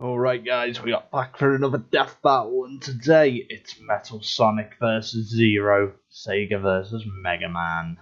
Alright guys, we got back for another death battle, and today it's Metal Sonic versus Zero, Sega versus Mega Man.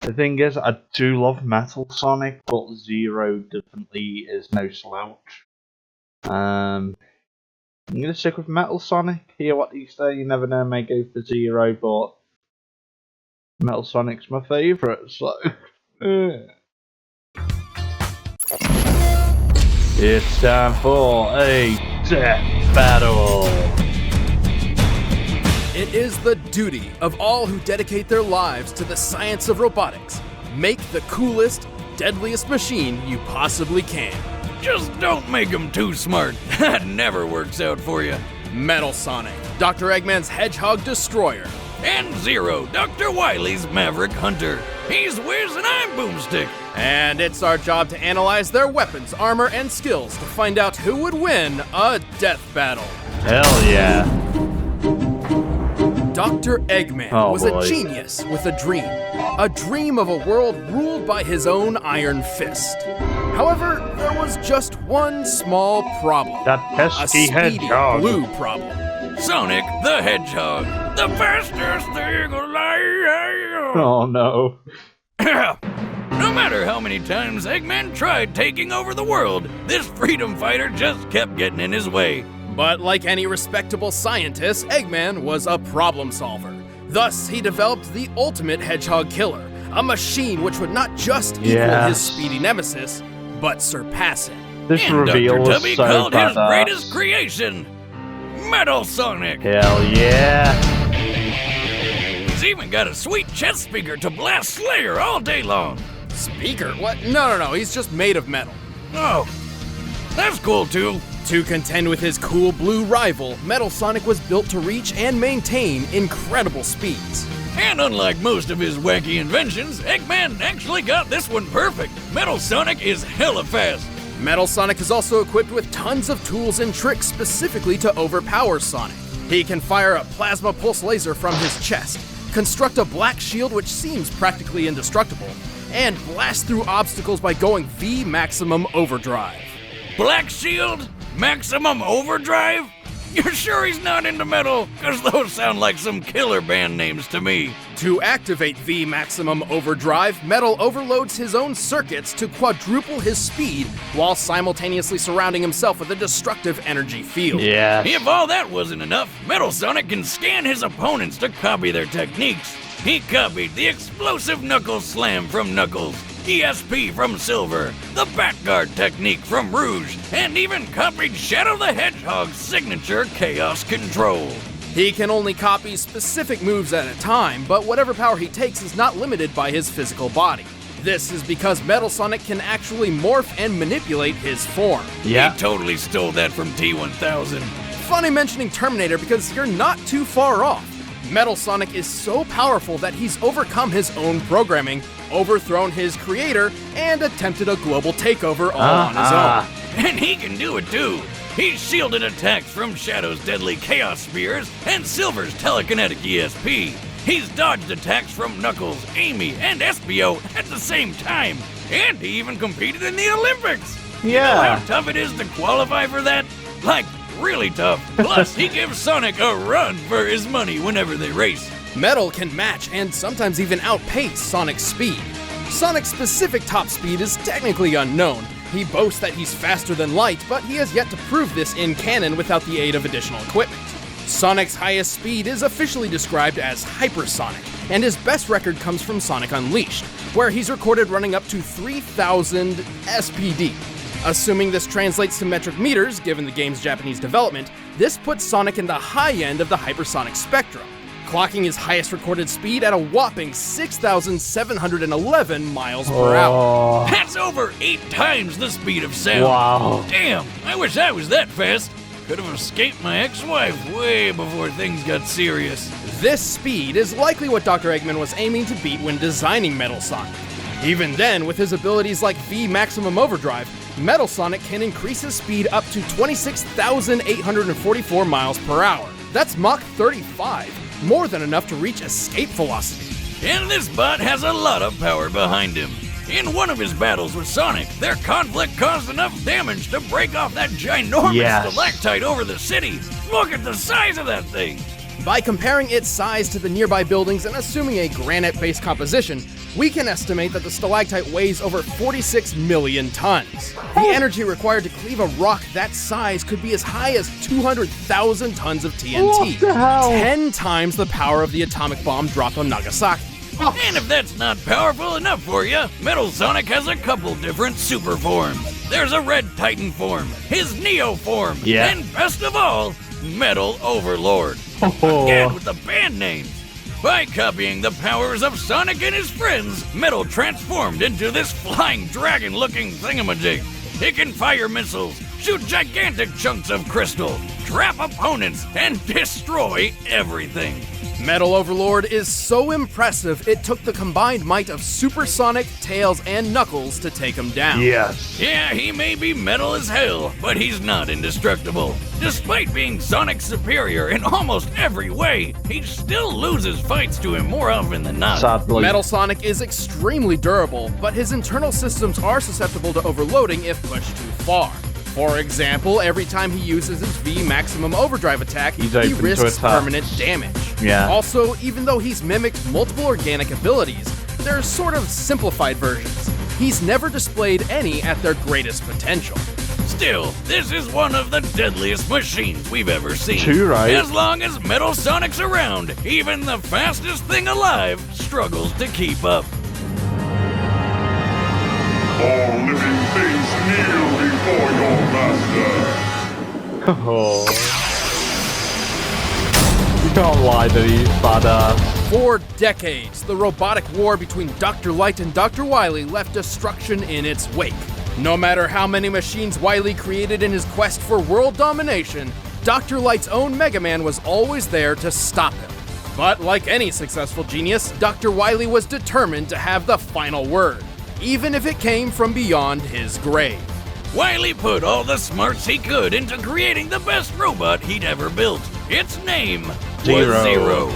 The thing is, I do love Metal Sonic, but Zero definitely is no slouch. I'm gonna stick with Metal Sonic, hear what you say, you never know, may go for Zero, but Metal Sonic's my favourite, so... It's time for a death battle! It is the duty of all who dedicate their lives to the science of robotics. Make the coolest, deadliest machine you possibly can. Just don't make them too smart. That never works out for you. Metal Sonic, Dr. Eggman's Hedgehog Destroyer. And Zero, Dr. Wily's Maverick Hunter. He's Wiz and I'm Boomstick. And it's our job to analyze their weapons, armor, and skills to find out who would win a death battle. Hell yeah. Dr. Eggman was a genius with a dream of a world ruled by his own iron fist. However, there was just one small problem. That pesky hedgehog. Blue problem. Sonic the Hedgehog, the fastest thing alive. Oh no. No matter how many times Eggman tried taking over the world, this freedom fighter just kept getting in his way. But like any respectable scientist, Eggman was a problem solver. Thus, he developed the ultimate hedgehog killer, a machine which would not just equal his speedy nemesis, but surpass it. This and reveal Dr. was Tubby so called his badass. greatest creation, Metal Sonic. Hell yeah. He's even got a sweet chest speaker to blast Slayer all day long. Speaker? What? No, he's just made of metal. Oh, that's cool too. To contend with his cool blue rival, Metal Sonic was built to reach and maintain incredible speeds. And unlike most of his wacky inventions, Eggman actually got this one perfect. Metal Sonic is hella fast. Metal Sonic is also equipped with tons of tools and tricks specifically to overpower Sonic. He can fire a plasma pulse laser from his chest, construct a black shield which seems practically indestructible, and blast through obstacles by going V maximum overdrive. Black Shield? Maximum Overdrive? You're sure he's not into metal? Cause those sound like some killer band names to me. To activate V Maximum Overdrive, Metal overloads his own circuits to quadruple his speed while simultaneously surrounding himself with a destructive energy field. Yeah. If all that wasn't enough, Metal Sonic can scan his opponents to copy their techniques. He copied the explosive Knuckle Slam from Knuckles, ESP from Silver, the Batguard technique from Rouge, and even copied Shadow the Hedgehog's signature Chaos Control. He can only copy specific moves at a time, but whatever power he takes is not limited by his physical body. This is because Metal Sonic can actually morph and manipulate his form. Yeah. He totally stole that from T-1000. Funny mentioning Terminator because you're not too far off. Metal Sonic is so powerful that he's overcome his own programming, overthrown his creator, and attempted a global takeover all on his own. And he can do it too. He's shielded attacks from Shadow's deadly Chaos Spears and Silver's telekinetic ESP. He's dodged attacks from Knuckles, Amy, and Espio at the same time. And he even competed in the Olympics. Yeah. You know how tough it is to qualify for that? Like, really tough. Plus, he gives Sonic a run for his money whenever they race. Metal can match and sometimes even outpace Sonic's speed. Sonic's specific top speed is technically unknown. He boasts that he's faster than light, but he has yet to prove this in canon without the aid of additional equipment. Sonic's highest speed is officially described as hypersonic, and his best record comes from Sonic Unleashed, where he's recorded running up to 3,000 SPD. Assuming this translates to metric meters, given the game's Japanese development, this puts Sonic in the high end of the hypersonic spectrum, clocking his highest recorded speed at a whopping 6,711 miles per hour. That's over 8 times the speed of sound. Wow. Damn, I wish I was that fast. Could have escaped my ex-wife way before things got serious. This speed is likely what Dr. Eggman was aiming to beat when designing Metal Sonic. Even then, with his abilities like V Maximum Overdrive, Metal Sonic can increase his speed up to 26,844 miles per hour. That's Mach 35, more than enough to reach escape velocity. And this bot has a lot of power behind him. In one of his battles with Sonic, their conflict caused enough damage to break off that ginormous stalactite over the city. Look at the size of that thing! By comparing its size to the nearby buildings and assuming a granite-based composition, we can estimate that the stalactite weighs over 46 million tons. The energy required to cleave a rock that size could be as high as 200,000 tons of TNT. What the hell? 10 times the power of the atomic bomb dropped on Nagasaki. And if that's not powerful enough for you, Metal Sonic has a couple different super forms. There's a Red Titan form, his Neo form, and best of all, Metal Overlord. Again with the band names. By copying the powers of Sonic and his friends, Metal transformed into this flying dragon-looking thingamajig. It can fire missiles, shoot gigantic chunks of crystal, trap opponents, and destroy everything. Metal Overlord is so impressive, it took the combined might of Super Sonic, Tails, and Knuckles to take him down. Yes. Yeah, he may be metal as hell, but he's not indestructible. Despite being Sonic's superior in almost every way, he still loses fights to him more often than not. Sadly. Metal Sonic is extremely durable, but his internal systems are susceptible to overloading if pushed too far. For example, every time he uses his V Maximum Overdrive attack, he risks permanent damage. Yeah. Also, even though he's mimicked multiple organic abilities, they're sort of simplified versions. He's never displayed any at their greatest potential. Still, this is one of the deadliest machines we've ever seen. True, right? As long as Metal Sonic's around, even the fastest thing alive struggles to keep up. All living things kneel before your master. Oh. You can't lie that he's badass. For decades, the robotic war between Dr. Light and Dr. Wily left destruction in its wake. No matter how many machines Wily created in his quest for world domination, Dr. Light's own Mega Man was always there to stop him. But like any successful genius, Dr. Wily was determined to have the final word, even if it came from beyond his grave. Wily put all the smarts he could into creating the best robot he'd ever built. Its name was Zero.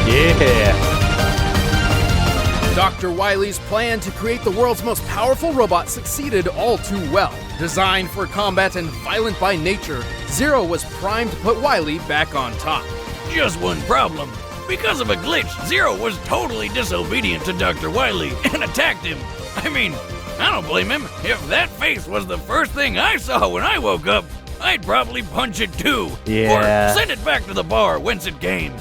Yeah. Dr. Wily's plan to create the world's most powerful robot succeeded all too well. Designed for combat and violent by nature, Zero was primed to put Wily back on top. Just one problem. Because of a glitch, Zero was totally disobedient to Dr. Wily and attacked him. I mean, I don't blame him. If that face was the first thing I saw when I woke up, I'd probably punch it too. Yeah. Or send it back to the bar whence it came.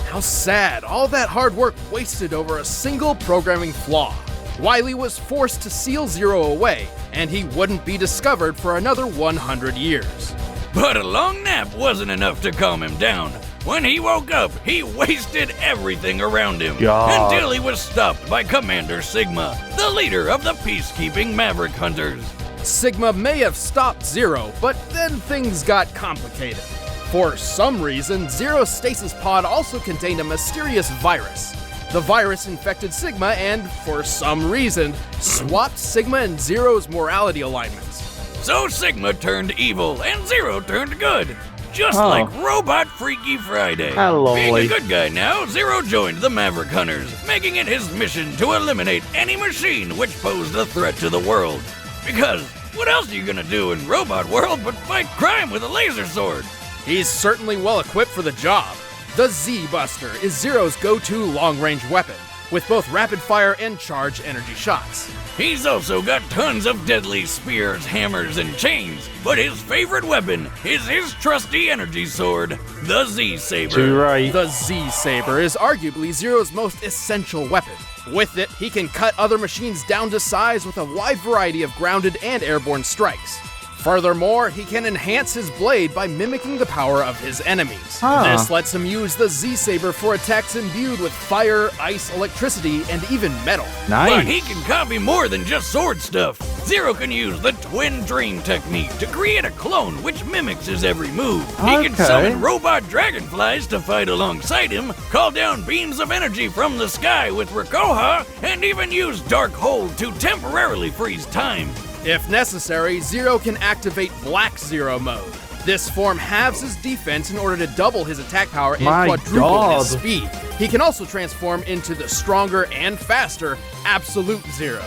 How sad, all that hard work wasted over a single programming flaw. Wily was forced to seal Zero away, and he wouldn't be discovered for another 100 years. But a long nap wasn't enough to calm him down. When he woke up, he wasted everything around him until he was stopped by Commander Sigma, the leader of the peacekeeping Maverick Hunters. Sigma may have stopped Zero, but then things got complicated. For some reason, Zero's stasis pod also contained a mysterious virus. The virus infected Sigma and, for some reason, swapped Sigma and Zero's morality alignments. So Sigma turned evil and Zero turned good. Just like Robot Freaky Friday. Being a good guy now, Zero joined the Maverick Hunters, making it his mission to eliminate any machine which posed a threat to the world. Because what else are you gonna do in Robot World but fight crime with a laser sword? He's certainly well equipped for the job. The Z-Buster is Zero's go-to long-range weapon, with both rapid-fire and charge energy shots. He's also got tons of deadly spears, hammers, and chains, but his favorite weapon is his trusty energy sword, the Z-Saber. The Z-Saber is arguably Zero's most essential weapon. With it, he can cut other machines down to size with a wide variety of grounded and airborne strikes. Furthermore, he can enhance his blade by mimicking the power of his enemies. This lets him use the Z-Saber for attacks imbued with fire, ice, electricity, and even metal. But he can copy more than just sword stuff. Zero can use the Twin Dream technique to create a clone which mimics his every move. He can summon robot dragonflies to fight alongside him, call down beams of energy from the sky with Rikoha, and even use Dark Hold to temporarily freeze time. If necessary, Zero can activate Black Zero mode. This form halves his defense in order to double his attack power and My quadruple God. his speed. He can also transform into the stronger and faster Absolute Zero.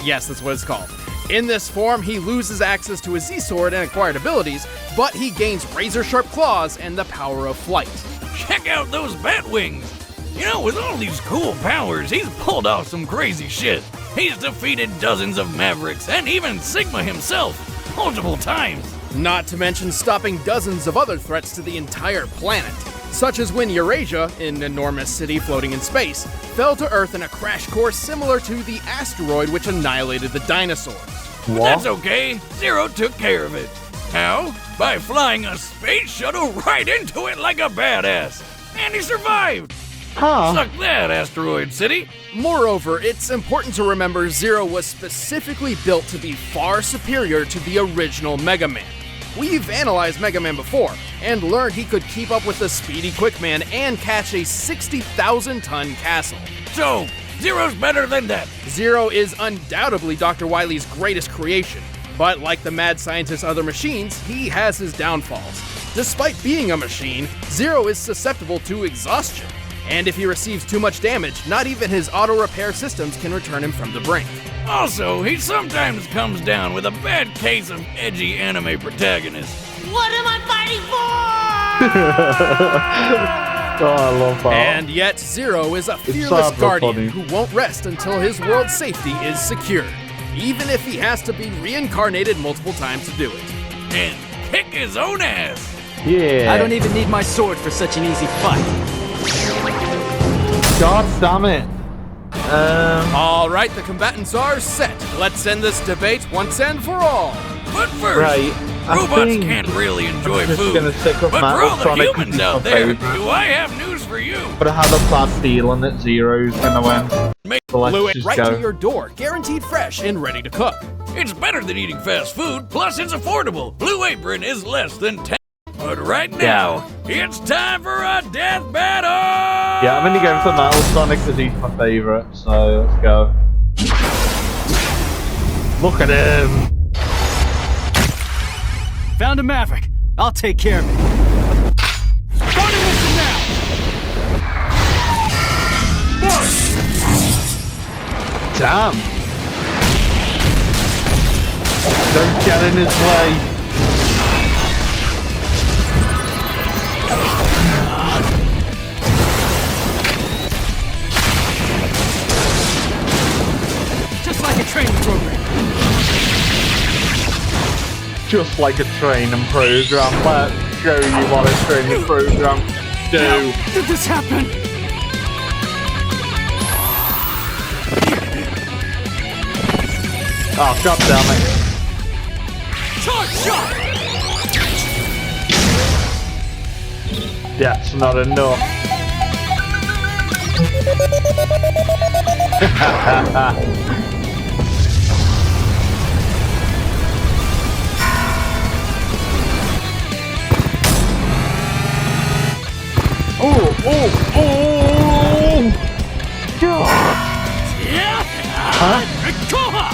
Yes, that's what it's called. In this form, he loses access to his Z-Sword and acquired abilities, but he gains razor-sharp claws and the power of flight. Check out those bat wings! You know, with all these cool powers, he's pulled off some crazy shit. He's defeated dozens of Mavericks and even Sigma himself, multiple times. Not to mention stopping dozens of other threats to the entire planet, such as when Eurasia, an enormous city floating in space, fell to Earth in a crash course similar to the asteroid which annihilated the dinosaurs. But that's okay, Zero took care of it. How? By flying a space shuttle right into it like a badass. And he survived! Huh? Suck that, Asteroid City! Moreover, it's important to remember Zero was specifically built to be far superior to the original Mega Man. We've analyzed Mega Man before, and learned he could keep up with the speedy Quick Man and catch a 60,000-ton castle. So, Zero's better than that. Zero is undoubtedly Dr. Wily's greatest creation, but like the mad scientist's other machines, he has his downfalls. Despite being a machine, Zero is susceptible to exhaustion, and if he receives too much damage, not even his auto-repair systems can return him from the brink. Also, he sometimes comes down with a bad case of edgy anime protagonist. What am I fighting for? Oh, I love that. And yet, Zero is a fearless sad but guardian funny. who won't rest until his world's safety is secured, even if he has to be reincarnated multiple times to do it. And kick his own ass! Yeah. I don't even need my sword for such an easy fight. God damn it. All right, the combatants are set. Let's end this debate once and for all. But first, Right, I robots think can't really enjoy I'm just food. gonna stick with But for Metal all the Sonic humans because out he's my there, favourite. do I have news for you? But I had a bad feeling that Zero's gonna win. So let's Flew it just right go. to your door, guaranteed fresh and ready to cook. It's better than eating fast food, plus it's affordable. Blue Apron is less than 10. But right now, it's time for a death battle! Yeah, I'm only going for Metal Sonic because he's my favourite, so let's go. Look at him! Found a Maverick. I'll take care of it. Starting with him now! Damn! Don't get in his way. Just like a training program. Just like a training program. Let's show you what a training program do. Did this happen? Oh, god damn it. Charge shot! That's not enough. Oh! God. Yeah! Huh? Koha!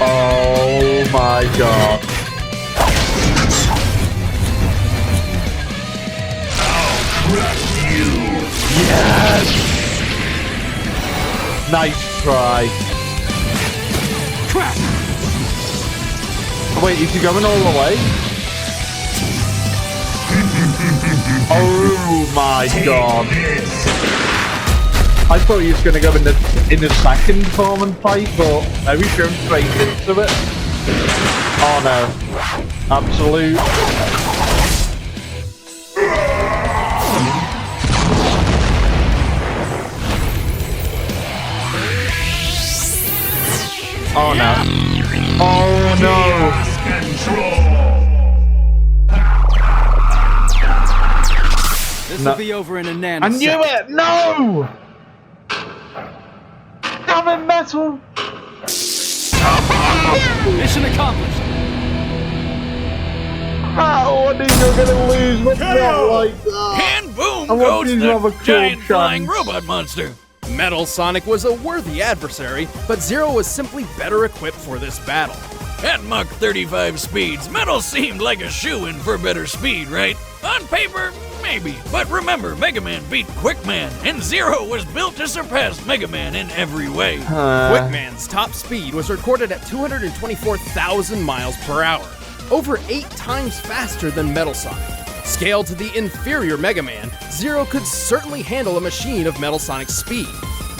Oh my god. Yes! Nice try. Crap! Wait, is he going all the way? Oh my god. I thought he was going to go in the second form and fight, but no, he's going straight into it. Oh no. Absolute. Oh no. Oh no. This No. will be over in a nanosecond. I knew it! No! Damn it, Metal! Mission accomplished. Oh, I knew you were gonna lose with that like that. And boom I want goes you to have a the cool giant flying chance. robot monster. Metal Sonic was a worthy adversary, but Zero was simply better equipped for this battle. At Mach 35 speeds, Metal seemed like a shoo-in for better speed, right? On paper, maybe. But remember, Mega Man beat Quickman, and Zero was built to surpass Mega Man in every way. Quickman's top speed was recorded at 224,000 miles per hour, over 8 times faster than Metal Sonic. Scaled to the inferior Mega Man, Zero could certainly handle a machine of Metal Sonic's speed.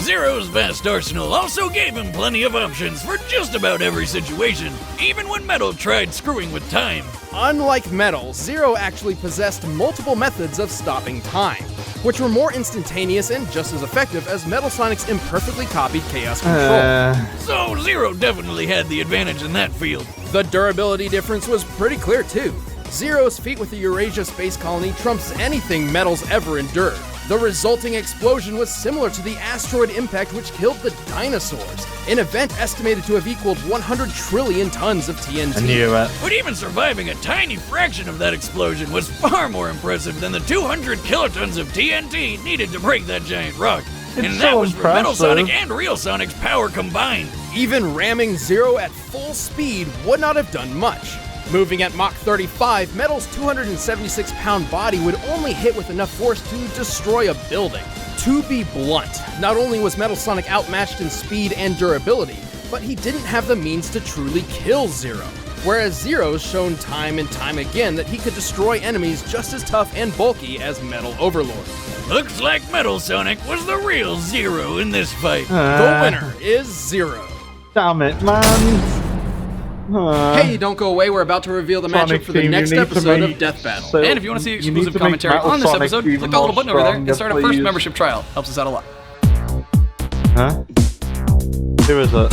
Zero's vast arsenal also gave him plenty of options for just about every situation, even when Metal tried screwing with time. Unlike Metal, Zero actually possessed multiple methods of stopping time, which were more instantaneous and just as effective as Metal Sonic's imperfectly copied Chaos Control. So Zero definitely had the advantage in that field. The durability difference was pretty clear too. Zero's feat with the Eurasia Space Colony trumps anything Metal's ever endured. The resulting explosion was similar to the asteroid impact which killed the dinosaurs, an event estimated to have equaled 100 trillion tons of TNT. I knew it. But even surviving a tiny fraction of that explosion was far more impressive than the 200 kilotons of TNT needed to break that giant rock. And that so was for Metal impressive. Sonic and Real Sonic's power combined. Even ramming Zero at full speed would not have done much. Moving at Mach 35, Metal's 276-pound body would only hit with enough force to destroy a building. To be blunt, not only was Metal Sonic outmatched in speed and durability, but he didn't have the means to truly kill Zero. Whereas Zero's shown time and time again that he could destroy enemies just as tough and bulky as Metal Overlord. Looks like Metal Sonic was the real Zero in this fight. The winner is Zero. Damn it, man. Hey, don't go away, we're about to reveal the Sonic matchup for the team, next you need to episode make of Death Battle. so- And if you want to see you exclusive need to make commentary Metal on this Sonic episode, even click the little more button over there and stronger, start a first please. membership trial. Helps us out a lot. Huh? Who is it?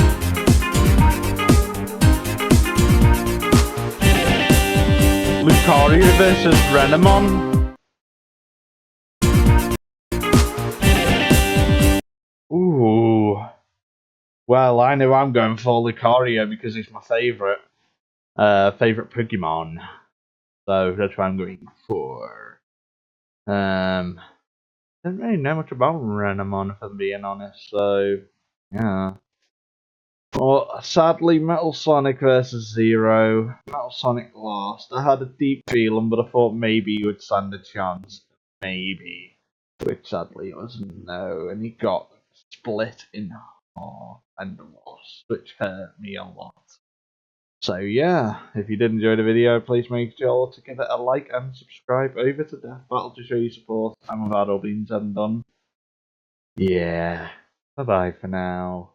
Lucario versus Renamon? Ooh. Well, I know I'm going for Lucario because he's my favourite Pokemon. So that's what I'm going for. Don't really know much about Renamon, if I'm being honest, so yeah. Well, sadly, Metal Sonic versus Zero. Metal Sonic lost. I had a deep feeling, but I thought maybe he would stand a chance. Maybe. Which sadly was no, and he got split in half and lost, which hurt me a lot. So yeah, if you did enjoy the video, please make sure to give it a like and subscribe over to Death Battle to show your support. And with that all being said and done, yeah, bye bye for now.